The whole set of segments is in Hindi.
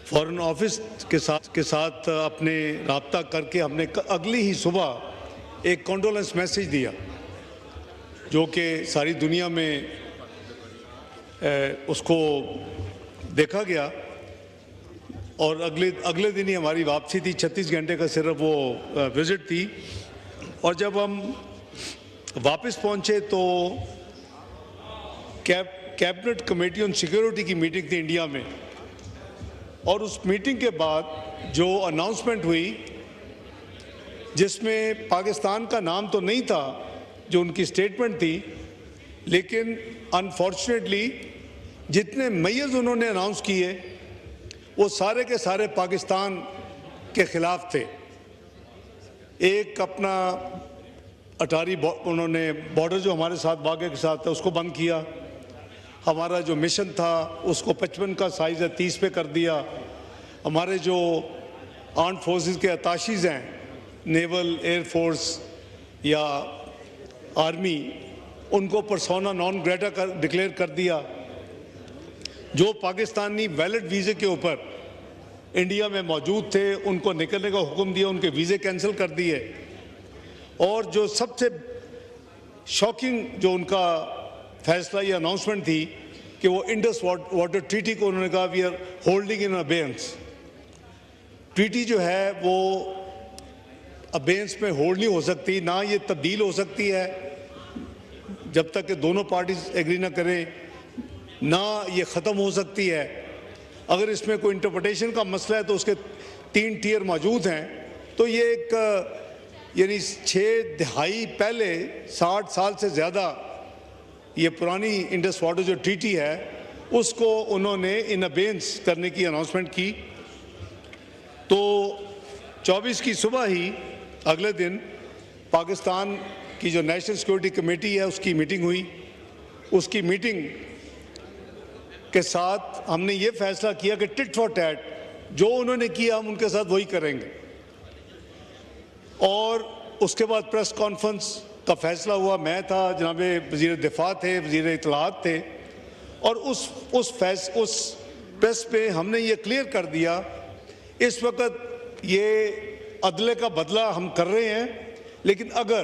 फॉरेन ऑफिस के साथ अपने राब्ता करके हमने अगली ही सुबह एक कॉन्डोलेंस मैसेज दिया, जो कि सारी दुनिया में उसको देखा गया। और अगले दिन ही हमारी वापसी थी। 36 घंटे का सिर्फ वो विज़िट थी। और जब हम वापस पहुंचे तो कैबिनेट कमेटी ऑन सिक्योरिटी की मीटिंग थी इंडिया में, और उस मीटिंग के बाद जो अनाउंसमेंट हुई, जिसमें पाकिस्तान का नाम तो नहीं था, जो उनकी स्टेटमेंट थी, लेकिन अनफॉर्चुनेटली जितने मैयर्स उन्होंने अनाउंस किए वो सारे के सारे पाकिस्तान के ख़िलाफ़ थे। एक अपना अटारी उन्होंने बॉर्डर जो हमारे साथ वाक़े के साथ था उसको बंद किया। हमारा जो मिशन था उसको 55 का साइज़ है 30 पे कर दिया। हमारे जो आर्म फोर्सेस के अताशीज़ हैं, नेवल, एयर फोर्स या आर्मी, उनको पर्सोना नॉन ग्रेटा डिक्लेयर कर दिया। जो पाकिस्तानी वैलिड वीज़े के ऊपर इंडिया में मौजूद थे उनको निकलने का हुक्म दिया, उनके वीज़े कैंसिल कर दिए। और जो सबसे शॉकिंग जो उनका फैसला या अनाउंसमेंट थी कि वो इंडस वाटर ट्रीटी को उन्होंने कहा we are holding in abeyance. Treaty जो है वो अबेयंस में होल्ड नहीं हो सकती, ना ये तब्दील हो सकती है जब तक कि दोनों पार्टीज एग्री ना करें, ना ये ख़त्म हो सकती है। अगर इसमें कोई इंटरप्रिटेशन का मसला है तो उसके 3 टियर मौजूद हैं। तो ये एक यानी 6 दहाई पहले 60 साल से ज़्यादा ये पुरानी इंडस वाटर जो ट्रीटी है उसको उन्होंने इन अबेयंस करने की अनाउंसमेंट की। तो 24 की सुबह ही अगले दिन पाकिस्तान की जो नेशनल सिक्योरिटी कमेटी है उसकी मीटिंग हुई। उसकी मीटिंग के साथ हमने ये फैसला किया कि टिट फॉर टैट जो उन्होंने किया हम उनके साथ वही करेंगे। और उसके बाद प्रेस कॉन्फ्रेंस का फैसला हुआ। मैं था, जनाब वज़ीर दिफा थे, वज़ीर इत्तलाआत थे, और उस प्रेस पे हमने ये क्लियर कर दिया इस वक्त ये अदले का बदला हम कर रहे हैं, लेकिन अगर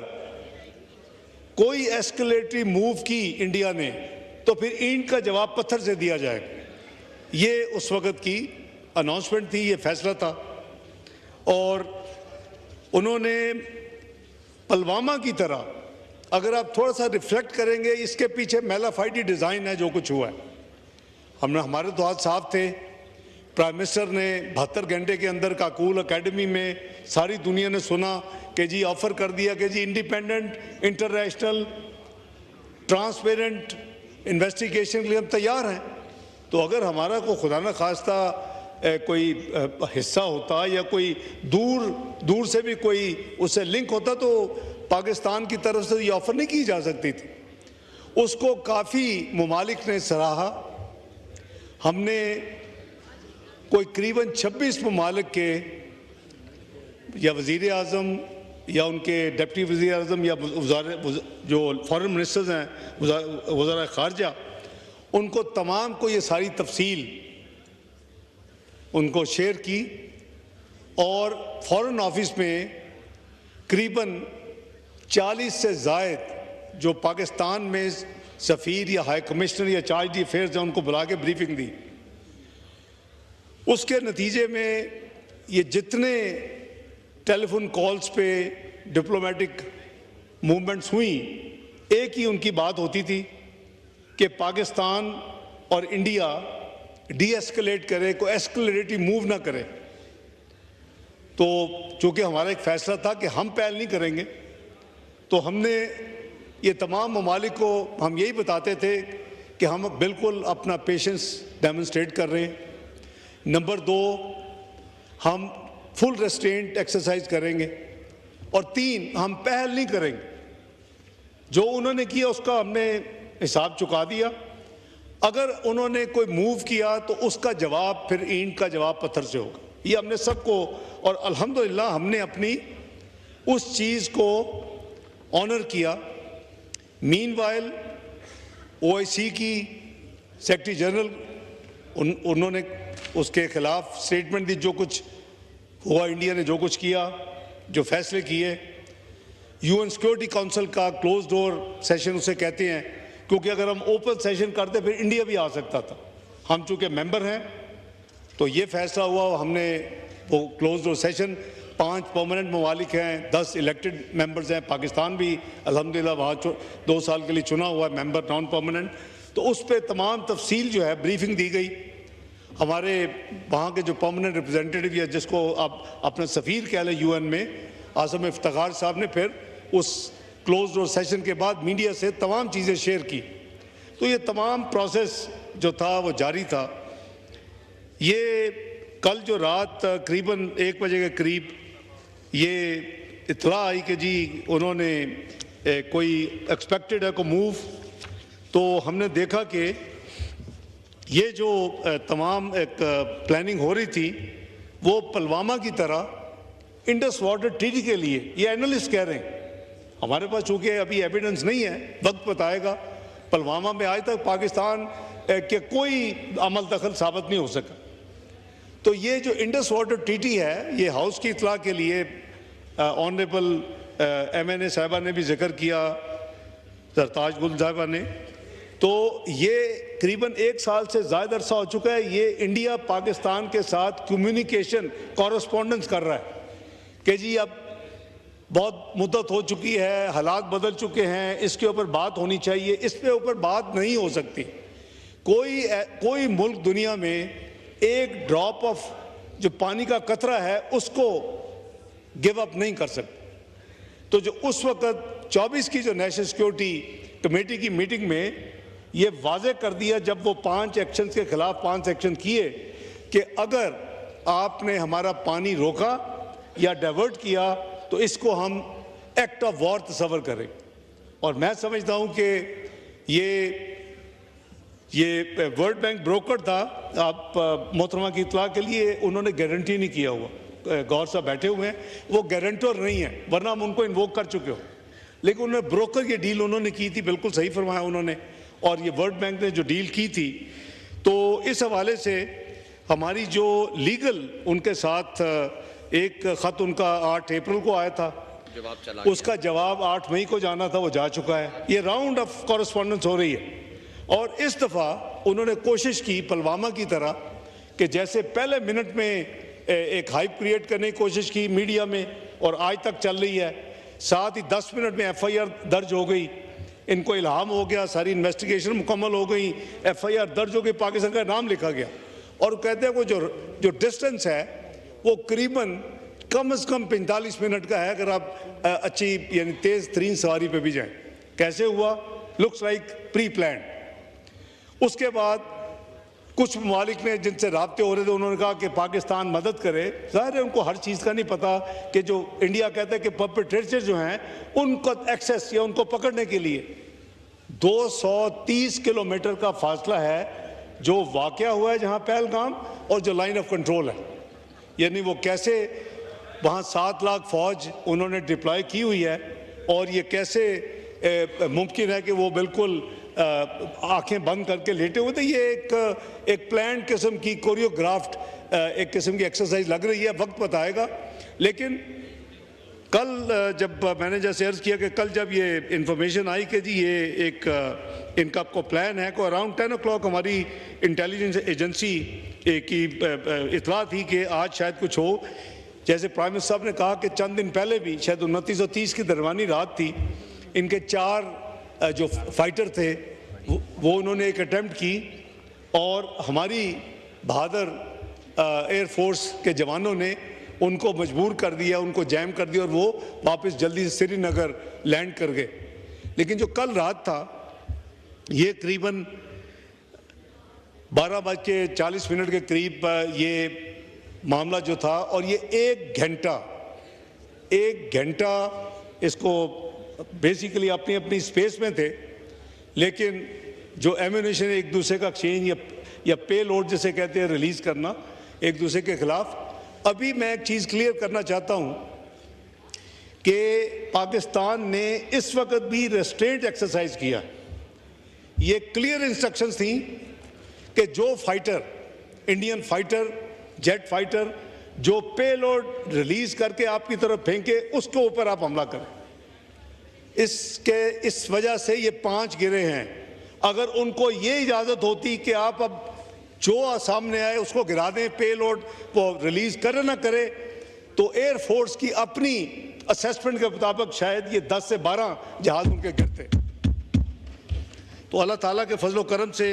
कोई एस्केलेटरी मूव की इंडिया ने तो फिर ईंट का जवाब पत्थर से दिया जाएगा। ये उस वक्त की अनाउंसमेंट थी, ये फैसला था। और उन्होंने पुलवामा की तरह, अगर आप थोड़ा सा रिफ्लेक्ट करेंगे, इसके पीछे मेलाफाइडी डिज़ाइन है जो कुछ हुआ है। हमारे तो हाथ साफ थे। प्राइम मिनिस्टर ने 72 घंटे के अंदर काकूल अकेडमी में सारी दुनिया ने सुना कि जी ऑफ़र कर दिया कि जी इंडिपेंडेंट, इंटरनेशनल, ट्रांसपेरेंट इन्वेस्टिगेशन के लिए हम तैयार हैं। तो अगर हमारा को खुदा न खास्ता कोई हिस्सा होता या कोई दूर से भी कोई उससे लिंक होता तो पाकिस्तान की तरफ से ये ऑफ़र नहीं की जा सकती थी। उसको काफ़ी ममालिक ने सराहा। हमने कोई करीबन 26 ममालिक के या वज़ीर आज़म या उनके डिप्टी वज़ीर आज़म या जो फॉरेन मिनिस्टर्स हैं, वज़ारा ख़ारजा, उनको तमाम को ये सारी तफसील उनको शेयर की। और फॉरेन ऑफिस में करीबन 40 से ज़ायद जो पाकिस्तान में सफ़ीर या हाई कमिश्नर या चार्ज दी अफेयर्स हैं उनको बुला के ब्रीफिंग दी। उसके नतीजे में ये जितने टेलीफोन कॉल्स पे डिप्लोमेटिक मूवमेंट्स हुई, एक ही उनकी बात होती थी कि पाकिस्तान और इंडिया डी एस्केलेट करे, कोई एस्केलेटरी मूव ना करे। तो चूँकि हमारा एक फ़ैसला था कि हम पहल नहीं करेंगे, तो हमने ये तमाम ममालिक को हम यही बताते थे कि हम बिल्कुल अपना पेशेंस डेमोन्स्ट्रेट कर रहे हैं। नंबर 2, हम फुल रेस्ट्रेंट एक्सरसाइज करेंगे। और 3, हम पहल नहीं करेंगे। जो उन्होंने किया उसका हमने हिसाब चुका दिया। अगर उन्होंने कोई मूव किया तो उसका जवाब फिर ईंट का जवाब पत्थर से होगा। ये हमने सबको, और अल्हम्दुलिल्लाह हमने अपनी उस चीज़ को ऑनर किया। मीनवाइल OIC की सेक्रेटरी जनरल उन्होंने उसके खिलाफ स्टेटमेंट दी। जो कुछ हुआ, इंडिया ने जो कुछ किया, जो फैसले किए, यूएन सिक्योरिटी काउंसिल का क्लोज डोर सेशन उसे कहते हैं, क्योंकि अगर हम ओपन सेशन करते फिर इंडिया भी आ सकता था। हम चूंकि मेंबर हैं तो ये फैसला हुआ, हमने वो क्लोज डोर सेशन, 5 परमानेंट ममालिक हैं, 10 इलेक्टेड मेंबर्स हैं, पाकिस्तान भी अल्हम्दुलिल्लाह वहाँ 2 साल के लिए चुना हुआ है मेंबर नॉन परमानेंट। तो उस पर तमाम तफसील जो है ब्रीफिंग दी गई। हमारे वहाँ के जो परमानेंट रिप्रेजेंटेटिव या जिसको आप अपना सफ़ीर कह लें यूएन में, आज़म इफ्तिखार साहब ने फिर उस क्लोज डोर सेशन के बाद मीडिया से तमाम चीज़ें शेयर की। तो ये तमाम प्रोसेस जो था वो जारी था। ये कल जो रात करीबन 1 बजे के करीब ये इत्तला आई कि जी उन्होंने कोई एक्सपेक्टेड है को मूव, तो हमने देखा कि ये जो तमाम एक प्लानिंग हो रही थी वो पुलवामा की तरह इंडस वाटर ट्रीटी के लिए, ये एनालिस्ट कह रहे हैं, हमारे पास चूंकि अभी एविडेंस नहीं है, वक्त बताएगा। पुलवामा में आज तक पाकिस्तान के कोई अमल दखल साबित नहीं हो सका। तो ये जो इंडस वाटर ट्रीटी है, ये हाउस की इत्तला के लिए ऑनरेबल MNA साहिबा ने भी जिक्र किया, सरताज गुल साहिबा ने। तो ये करीबन 1 साल से ज़्यादा अरसा हो चुका है, ये इंडिया पाकिस्तान के साथ कम्युनिकेशन कॉरस्पॉन्डेंस कर रहा है कि जी अब बहुत मुद्दत हो चुकी है, हालात बदल चुके हैं, इसके ऊपर बात होनी चाहिए। इस पे ऊपर बात नहीं हो सकती। कोई मुल्क दुनिया में एक ड्रॉप ऑफ जो पानी का कतरा है उसको गिव अप नहीं कर सकते। तो जो उस वक्त 24 की जो नेशनल सिक्योरिटी कमेटी की मीटिंग में ये वाजे कर दिया, जब वो 5 एक्शन के खिलाफ 5 एक्शन किए कि अगर आपने हमारा पानी रोका या डाइवर्ट किया तो इसको हम एक्ट ऑफ वॉर तस्वर करें। और मैं समझता हूं कि ये वर्ल्ड बैंक ब्रोकर था, आप मोहतरमा की इत्तला के लिए, उन्होंने गारंटी नहीं किया हुआ, गौर साहब बैठे हुए हैं, वो गारंटर नहीं है, वरना हम उनको इन्वोक कर चुके हो। लेकिन उन्होंने ब्रोकर ये डील उन्होंने की थी, बिल्कुल सही फरमाया उन्होंने, और ये वर्ल्ड बैंक ने जो डील की थी। तो इस हवाले से हमारी जो लीगल उनके साथ एक ख़त उनका 8 अप्रैल को आया था, उसका जवाब 8 मई को जाना था, वो जा चुका है। ये राउंड ऑफ कॉरस्पॉन्डेंस हो रही है। और इस दफ़ा उन्होंने कोशिश की पुलवामा की तरह कि जैसे पहले मिनट में एक हाइप क्रिएट करने की कोशिश की मीडिया में, और आज तक चल रही है, साथ ही 10 मिनट में FIR दर्ज हो गई, इनको इल्हाम हो गया, सारी इन्वेस्टिगेशन मुकम्मल हो गई, FIR दर्ज हो गई, पाकिस्तान का नाम लिखा गया। और कहते हैं वो जो डिस्टेंस है वो करीबन कम से कम 45 मिनट का है, अगर आप अच्छी यानी तेज़ तरीन सवारी पे भी जाएं। कैसे हुआ? Looks like pre planned. उसके बाद कुछ ममालिक ने जिनसे राब्ते हो रहे थे, उन्होंने कहा कि पाकिस्तान मदद करे। ज़ाहिर है उनको हर चीज़ का नहीं पता कि जो इंडिया कहता है कि परपेट्रेटर जो हैं उनको एक्सेस या उनको पकड़ने के लिए 230 किलोमीटर का फासला है जो वाक़या हुआ है जहाँ पहलगाम, और जो लाइन ऑफ कंट्रोल है, यानी वो कैसे वहाँ 7 लाख फ़ौज उन्होंने डिप्लॉय की हुई है, और ये कैसे मुमकिन है कि वो बिल्कुल आंखें बंद करके लेटे हुए थे। ये एक प्लान किस्म की कोरियोग्राफ्ड एक किस्म की एक्सरसाइज लग रही है, वक्त बताएगा। लेकिन कल जब मैंने जैसे अर्ज़ किया कि कल जब ये इंफॉर्मेशन आई कि जी ये एक इनका को प्लान है, को अराउंड 10 o'clock हमारी इंटेलिजेंस एजेंसी की इत्तला थी कि आज शायद कुछ हो। जैसे प्राइम मिनिस्टर साहब ने कहा कि चंद दिन पहले भी शायद 2930 की दरमियानी रात थी, इनके 4 जो फाइटर थे वो उन्होंने एक अटैम्प्ट की, और हमारी बहादुर एयरफोर्स के जवानों ने उनको मजबूर कर दिया, उनको जैम कर दिया, और वो वापस जल्दी से श्रीनगर लैंड कर गए। लेकिन जो कल रात था ये करीबन 12:40 के करीब ये मामला जो था, और ये 1 घंटा इसको बेसिकली अपनी अपनी स्पेस में थे, लेकिन जो एम्यूनेशन एक दूसरे का एक्सचेंज या पे लोड जिसे कहते हैं रिलीज करना एक दूसरे के खिलाफ। अभी मैं एक चीज़ क्लियर करना चाहता हूं कि पाकिस्तान ने इस वक्त भी रेस्ट्रेंट एक्सरसाइज किया। ये क्लियर इंस्ट्रक्शंस थी कि जो fighter Indian fighter, jet fighter जो पेलोड रिलीज करके आपकी तरफ फेंके, उसके ऊपर आप हमला करें। इस वजह से ये 5 गिरे हैं। अगर उनको ये इजाज़त होती कि आप अब जो सामने आए उसको गिरा दें, पेलोड वो रिलीज करे ना करे, तो एयरफोर्स की अपनी असेसमेंट के मुताबिक शायद ये 10 से 12 जहाज उनके गिरते। तो अल्लाह ताला के फजल करम से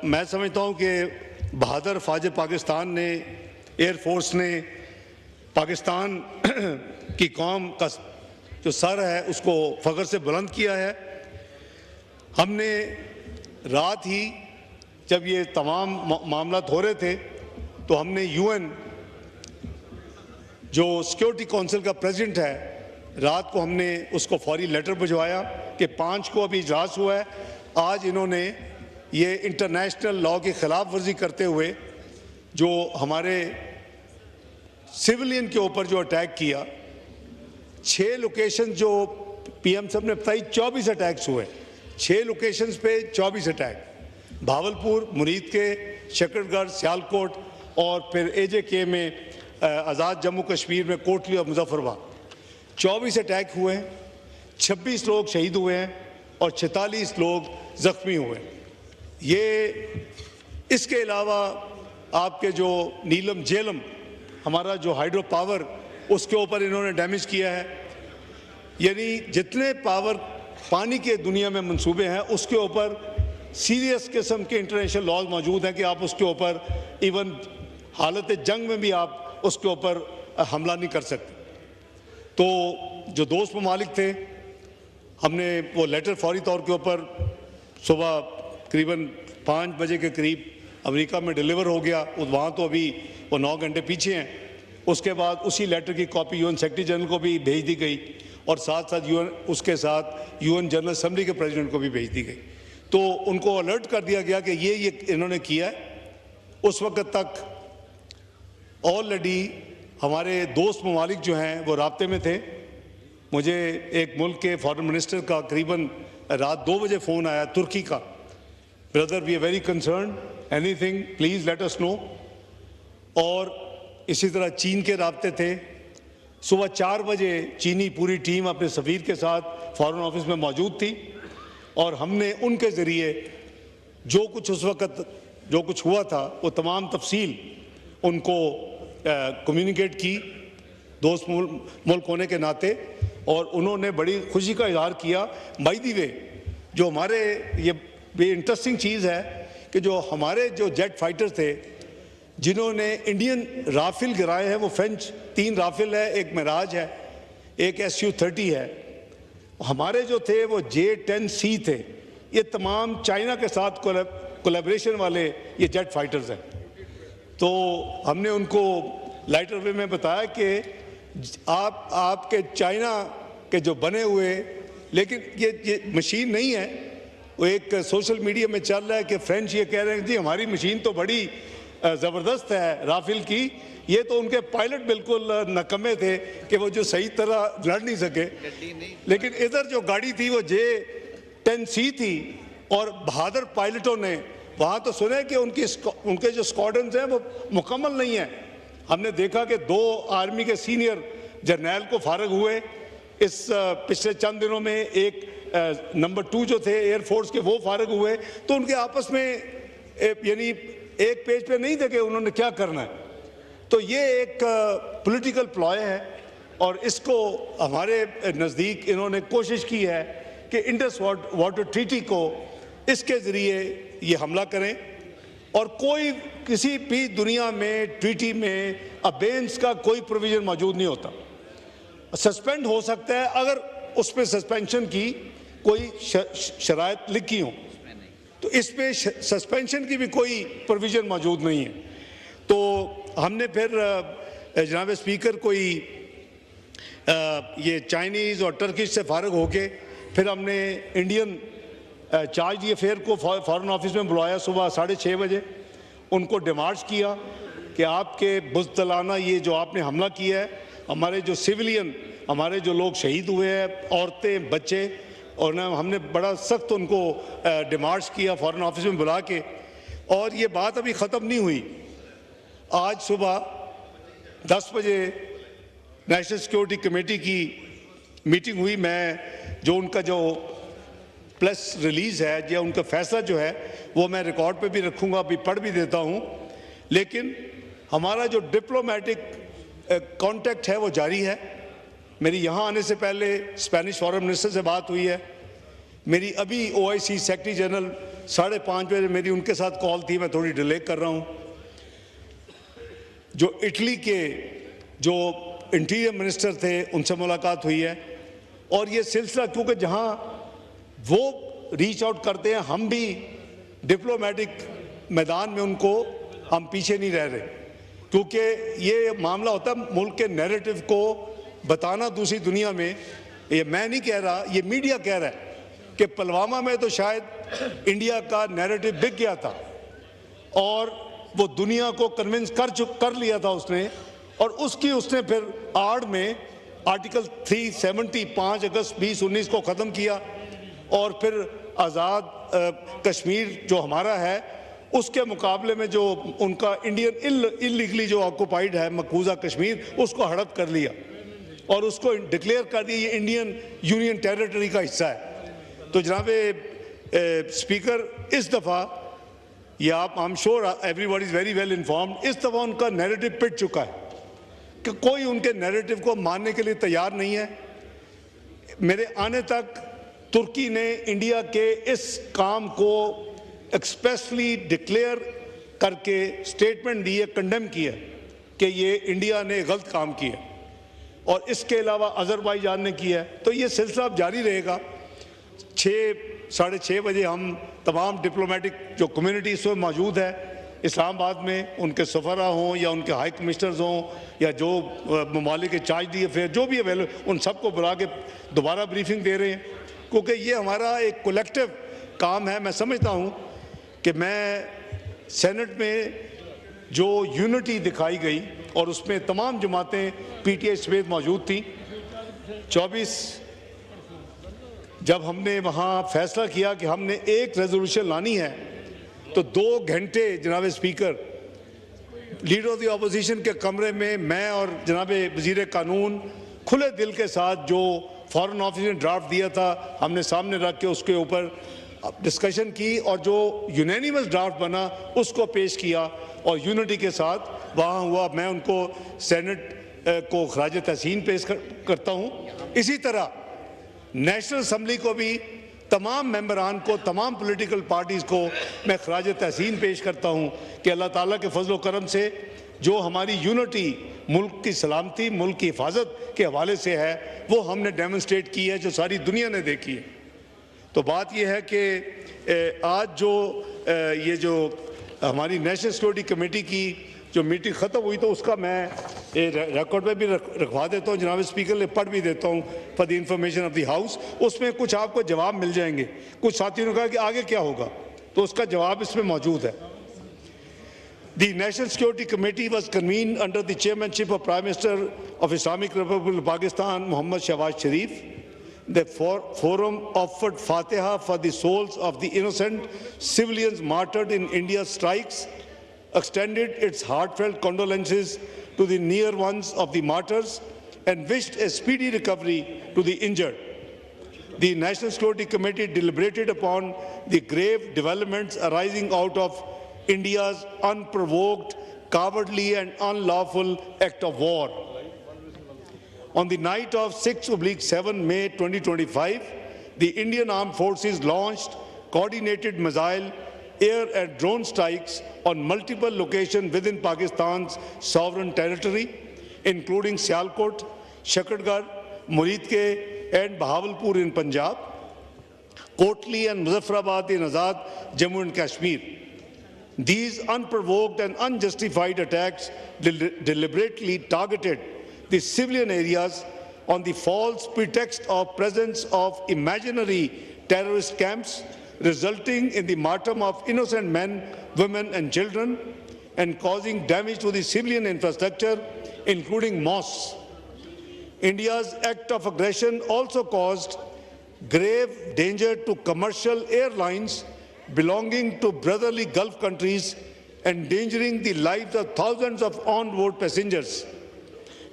मैं समझता हूँ कि बहादुर फ़ौज पाकिस्तान ने, एयरफोर्स ने पाकिस्तान की कौम का जो सर है उसको फ़ख्र से बुलंद किया है। हमने रात ही जब ये तमाम मामला हो रहे थे तो हमने UN जो सिक्योरिटी काउंसिल का प्रेसिडेंट है, रात को हमने उसको फौरी लेटर भिजवाया कि 5 को अभी इजलास हुआ है। आज इन्होंने ये इंटरनेशनल लॉ की खिलाफ वर्जी करते हुए जो हमारे सिविलियन के ऊपर जो अटैक किया, 6 लोकेशन जो PM साहब ने बताई 24 अटैक्स हुए, 6 लोकेशंस पे 24 अटैक, भावलपुर, मुरीद के, शकरगढ़, सियालकोट और फिर AJK में आज़ाद जम्मू कश्मीर में कोटली और मुजफ्फरबाद 24 अटैक हुए हैं, 26 लोग शहीद हुए हैं और 46 लोग ज़ख्मी हुए। ये इसके अलावा आपके जो नीलम झेलम हमारा जो हाइड्रो पावर, उसके ऊपर इन्होंने डैमेज किया है। यानी जितने पावर पानी के दुनिया में मंसूबे हैं उसके ऊपर सीरियस किस्म के इंटरनेशनल लॉज मौजूद हैं कि आप उसके ऊपर इवन हालत जंग में भी आप उसके ऊपर हमला नहीं कर सकते। तो जो दोस्त ममालिक थे, हमने वो लेटर फौरी तौर के ऊपर सुबह करीबन 5 बजे के करीब अमेरिका में डिलीवर हो गया। वहाँ तो अभी वो 9 घंटे पीछे हैं। उसके बाद उसी लेटर की कॉपी UN सेक्रेटरी जनरल को भी भेज दी गई और साथ साथ उसके साथ UN जनरल असेंबली के प्रेसिडेंट को भी भेज दी गई। तो उनको अलर्ट कर दिया गया कि ये इन्होंने किया है। उस वक्त तक ऑलरेडी हमारे दोस्त ममालिक जो हैं वो राब्ते में थे। मुझे एक मुल्क के फॉरेन मिनिस्टर का करीबन रात 2 बजे फ़ोन आया तुर्की का, brother we are very concern, anything please let us know. और इसी तरह चीन के राब्ते थे। सुबह 4 बजे चीनी पूरी टीम अपने सफ़ीर के साथ फॉरेन ऑफिस में मौजूद थी और हमने उनके ज़रिए जो कुछ उस वक़्त जो कुछ हुआ था वो तमाम तफसील उनको कम्युनिकेट की, दोस्त मुल्क होने के नाते, और उन्होंने बड़ी खुशी का इजहार किया। बाय द वे जो हमारे ये भी इंटरेस्टिंग चीज़ है कि जो हमारे जो जेट फाइटर थे जिन्होंने इंडियन राफेल गिराए हैं, वो फ्रेंच 3 राफेल है, एक मिराज है, एक SU-30 है। हमारे जो थे वो J-10C थे। ये तमाम चाइना के साथ कोलैबोरेशन वाले ये जेट फाइटर्स हैं। तो हमने उनको लाइटर वे में बताया कि आपके चाइना के जो बने हुए, लेकिन ये मशीन नहीं है। वो एक सोशल मीडिया में चल रहा है कि फ्रेंच ये कह रहे हैं जी हमारी मशीन तो बड़ी ज़बरदस्त है राफेल की, ये तो उनके पायलट बिल्कुल नकम्मे थे कि वो जो सही तरह लड़ नहीं सके। लेकिन इधर जो गाड़ी थी वो J-10C थी और बहादुर पायलटों ने वहाँ तो सुने कि उनके जो स्क्वाड्रन्स हैं वो मुकम्मल नहीं है। हमने देखा कि 2 आर्मी के सीनियर जर्नैल को फारग हुए इस पिछले चंद दिनों में। एक नंबर 2 जो थे एयरफोर्स के वो फारग हुए। तो उनके आपस में यानी एक पेज पे नहीं थे कि उन्होंने क्या करना है। तो ये एक पॉलिटिकल प्लॉय है और इसको हमारे नज़दीक इन्होंने कोशिश की है कि इंडस वाटर ट्रीटी को इसके ज़रिए ये हमला करें। और कोई किसी भी दुनिया में ट्रीटी में अबेंस का कोई प्रोविज़न मौजूद नहीं होता। सस्पेंड हो सकता है अगर उस पर सस्पेंशन की कोई शराइत लिखी हो, तो इस पे सस्पेंशन की भी कोई प्रोविज़न मौजूद नहीं है। तो हमने फिर जनाब स्पीकर कोई ये चाइनीज़ और टर्किश से फारग होके फिर हमने इंडियन चार्ज दी अफेयर को फॉरेन ऑफिस में बुलाया सुबह 6:30 बजे। उनको डिमांड्स किया कि आपके बुज़दिलाना ये जो आपने हमला किया है, हमारे जो सिविलियन हमारे जो लोग शहीद हुए हैं, औरतें बच्चे, और हमने बड़ा सख्त उनको डिमांड्स किया फॉरेन ऑफिस में बुला के। और ये बात अभी ख़त्म नहीं हुई। आज सुबह 10 बजे नेशनल सिक्योरिटी कमेटी की मीटिंग हुई। मैं जो उनका जो प्रेस रिलीज़ है या उनका फैसला जो है वो मैं रिकॉर्ड पे भी रखूँगा, अभी पढ़ भी देता हूँ। लेकिन हमारा जो डिप्लोमेटिक कांटेक्ट है वो जारी है। मेरी यहाँ आने से पहले स्पेनिश फॉरेन मिनिस्टर से बात हुई है। मेरी अभी OIC सेक्रेटरी जनरल 5:30 बजे मेरी उनके साथ कॉल थी, मैं थोड़ी डिले कर रहा हूँ। जो इटली के जो इंटीरियर मिनिस्टर थे उनसे मुलाकात हुई है। और ये सिलसिला, क्योंकि जहाँ वो रीच आउट करते हैं हम भी डिप्लोमेटिक मैदान में उनको हम पीछे नहीं रह रहे, क्योंकि ये मामला होता है मुल्क के नैरेटिव को बताना दूसरी दुनिया में। ये मैं नहीं कह रहा, ये मीडिया कह रहा है कि पुलवामा में तो शायद इंडिया का नैरेटिव बिक गया था और वो दुनिया को कन्विंस कर लिया था उसने, और उसने फिर आड़ में आर्टिकल 370 5 अगस्त 2019 को ख़त्म किया और फिर आज़ाद कश्मीर जो हमारा है उसके मुकाबले में जो उनका इंडियन इलीगली जो ऑक्युपाइड है मकबूजा कश्मीर, उसको हड़प कर लिया और उसको डिक्लेयर कर दिया ये इंडियन यूनियन टेरिटरी का हिस्सा है। तो जनाब स्पीकर, इस दफ़ा ये आप I am sure everybody is very well informed, इस दफ़ा उनका नैरेटिव पिट चुका है कि कोई उनके नैरेटिव को मानने के लिए तैयार नहीं है। मेरे आने तक तुर्की ने इंडिया के इस काम को एक्सप्रेसली डिक्लेयर करके स्टेटमेंट दी है, कंडेम किया कि ये इंडिया ने गलत काम किया, और इसके अलावा अज़रबाईजान ने किया है। तो ये सिलसिला अब जारी रहेगा। 6-6:30 बजे हम तमाम डिप्लोमेटिक जो कम्युनिटी इसमें मौजूद है इस्लामाबाद में, उनके सफ़रा हों या उनके हाई कमिश्नर्स हों या जो ममालिक के चार्ज दिए फिर जो भी अवेलेबल, उन सबको बुला के दोबारा ब्रीफिंग दे रहे हैं, क्योंकि ये हमारा एक कलेक्टिव काम है। मैं समझता हूँ कि मैं सेनेट में जो यूनिटी दिखाई गई और उसमें तमाम जमातें PTI समेत मौजूद थी। 24 जब हमने वहाँ फैसला किया कि हमने एक रेजोल्यूशन लानी है, तो 2 घंटे जनाब speaker leader of the opposition के कमरे में मैं और जनाब वज़ीर कानून खुले दिल के साथ जो फॉरेन ऑफिस ने ड्राफ्ट दिया था हमने सामने रख के उसके ऊपर डिस्कशन की और जो यूनानिमस ड्राफ्ट बना उसको पेश किया और यूनिटी के साथ वहाँ हुआ। मैं उनको सेनेट को खराज तहसीन पेश करता हूँ। इसी तरह नेशनल असम्बली को भी तमाम मेंबरान को, तमाम पॉलिटिकल पार्टीज़ को मैं खराज तहसीन पेश करता हूँ कि अल्लाह ताला के फजल करम से जो हमारी यूनिटी, मुल्क की सलामती, मुल्क की हिफाजत के हवाले से है, वो हमने डेमोन्स्ट्रेट की है, जो सारी दुनिया ने देखी है। तो बात यह है कि आज जो ये जो हमारी नेशनल सिक्योरिटी कमेटी की जो मीटिंग ख़त्म हुई, तो उसका मैं रिकॉर्ड पे भी रखवा देता हूँ, जनाब स्पीकर ने पढ़ भी देता हूँ for the information of the house. उसमें कुछ आपको जवाब मिल जाएंगे। कुछ साथियों ने कहा कि आगे क्या होगा, तो उसका जवाब इसमें मौजूद है। The National Security Committee was convened under the chairmanship of Prime Minister of Islamic Republic of Pakistan, Mohammad Shahbaz Sharif. The forum offered Fatiha for the souls of the innocent civilians martyred in India's strikes, extended its heartfelt condolences to the near ones of the martyrs, and wished a speedy recovery to the injured. The National Security Committee deliberated upon the grave developments arising out of India's unprovoked, cowardly and unlawful act of war. On the night of 6/7 May 2025, the Indian Armed Forces launched coordinated missile, air and drone strikes on multiple locations within Pakistan's sovereign territory, including Sialkot, Shakadgarh, Muridke and Bahawalpur in Punjab, Kotli and Muzaffarabad in Azad, Jammu and Kashmir. These unprovoked and unjustified attacks deliberately targeted the civilian areas on the false pretext of presence of imaginary terrorist camps, resulting in the martyrdom of innocent men, women and children, and causing damage to the civilian infrastructure, including mosques. India's act of aggression also caused grave danger to commercial airlines belonging to brotherly Gulf countries, endangering the lives of thousands of on-board passengers.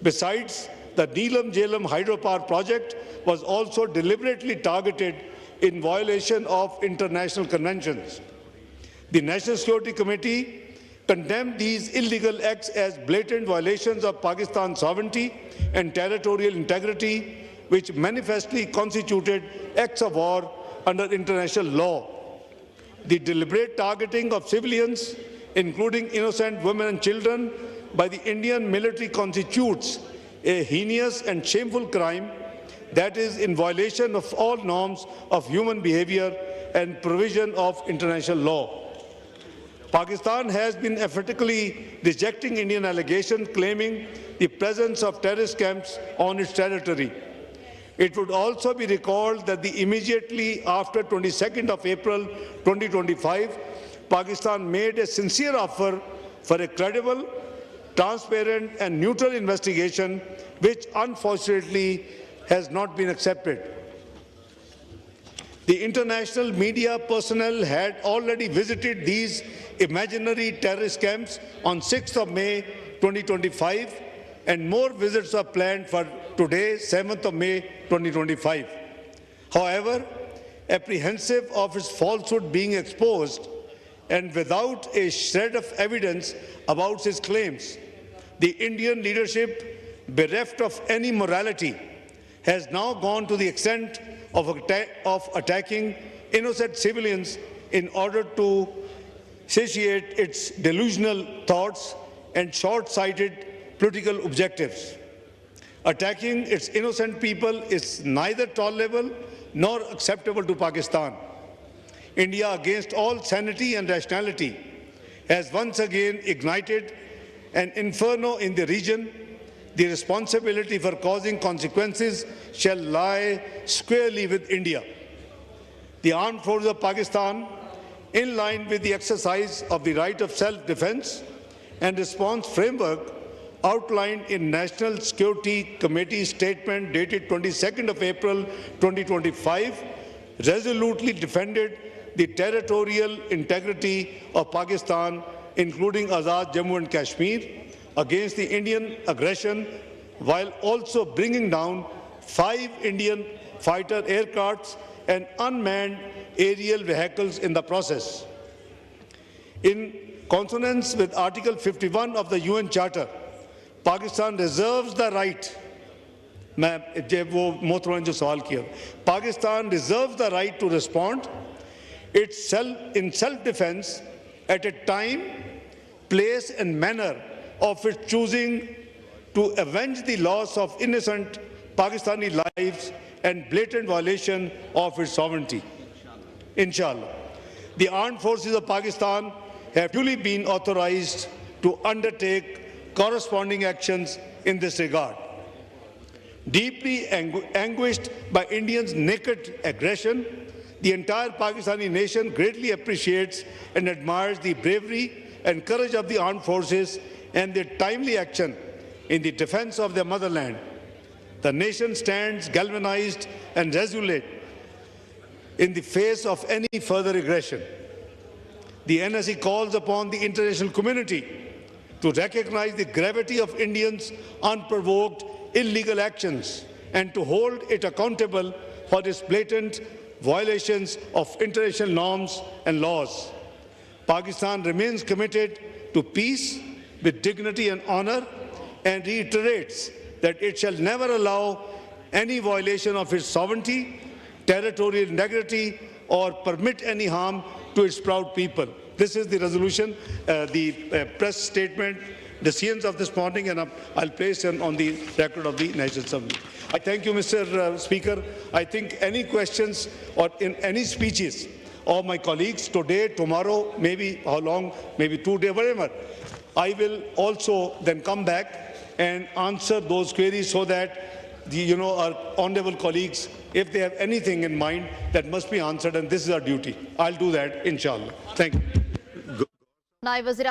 Besides, the Neelam Jhelum hydropower project was also deliberately targeted in violation of international conventions. The National Security Committee condemned these illegal acts as blatant violations of Pakistan's sovereignty and territorial integrity, which manifestly constituted acts of war under international law. The deliberate targeting of civilians, including innocent women and children, by the Indian military constitutes a heinous and shameful crime that is in violation of all norms of human behavior and provision of international law. Pakistan has been emphatically rejecting Indian allegations claiming the presence of terrorist camps on its territory. It would also be recalled that immediately after 22nd of April 2025, Pakistan made a sincere offer for a credible, transparent and neutral investigation, which unfortunately has not been accepted. The international media personnel had already visited these imaginary terrorist camps on 6th of May 2025, and more visits are planned for today, 7th of May 2025. However, apprehensive of its falsehood being exposed and without a shred of evidence about his claims, the Indian leadership, bereft of any morality, has now gone to the extent of attacking innocent civilians in order to satiate its delusional thoughts and short-sighted political objectives. Attacking its innocent people is neither tolerable nor acceptable to Pakistan. India, against all sanity and rationality, has once again ignited an inferno in the region. The responsibility for causing consequences shall lie squarely with India. The armed forces of Pakistan, in line with the exercise of the right of self-defense and response framework outlined in National Security Committee statement dated 22nd of April 2025, resolutely defended the territorial integrity of Pakistan, including Azad Jammu and Kashmir, against the Indian aggression, while also bringing down 5 Indian fighter aircrafts and unmanned aerial vehicles in the process. In consonance with Article 51 of the UN Charter, Pakistan reserves the right, Pakistan reserves the right to respond in self-defense at a time, place and manner of its choosing, to avenge the loss of innocent Pakistani lives and blatant violation of its sovereignty. Inshallah, the armed forces of Pakistan have duly been authorized to undertake corresponding actions in this regard. Deeply anguished by Indians' naked aggression, the entire Pakistani nation greatly appreciates and admires the bravery and courage of the armed forces and their timely action in the defense of their motherland. The nation stands galvanized and resolute in the face of any further aggression. The NSE calls upon the international community to recognize the gravity of Indians' unprovoked illegal actions and to hold it accountable for its blatant violations of international norms and laws. Pakistan remains committed to peace with dignity and honor and reiterates that it shall never allow any violation of its sovereignty, territorial integrity, or permit any harm to its proud people. This is the resolution, the press statement, decisions of this morning, and I'll place it on the record of the National Assembly. I thank you, Mr. Speaker. I think any questions or in any speeches of my colleagues today, tomorrow, maybe how long, maybe 2 days, whatever, I will also then come back and answer those queries so that our honourable colleagues, if they have anything in mind that must be answered, and this is our duty, I'll do that, inshallah. Thank you.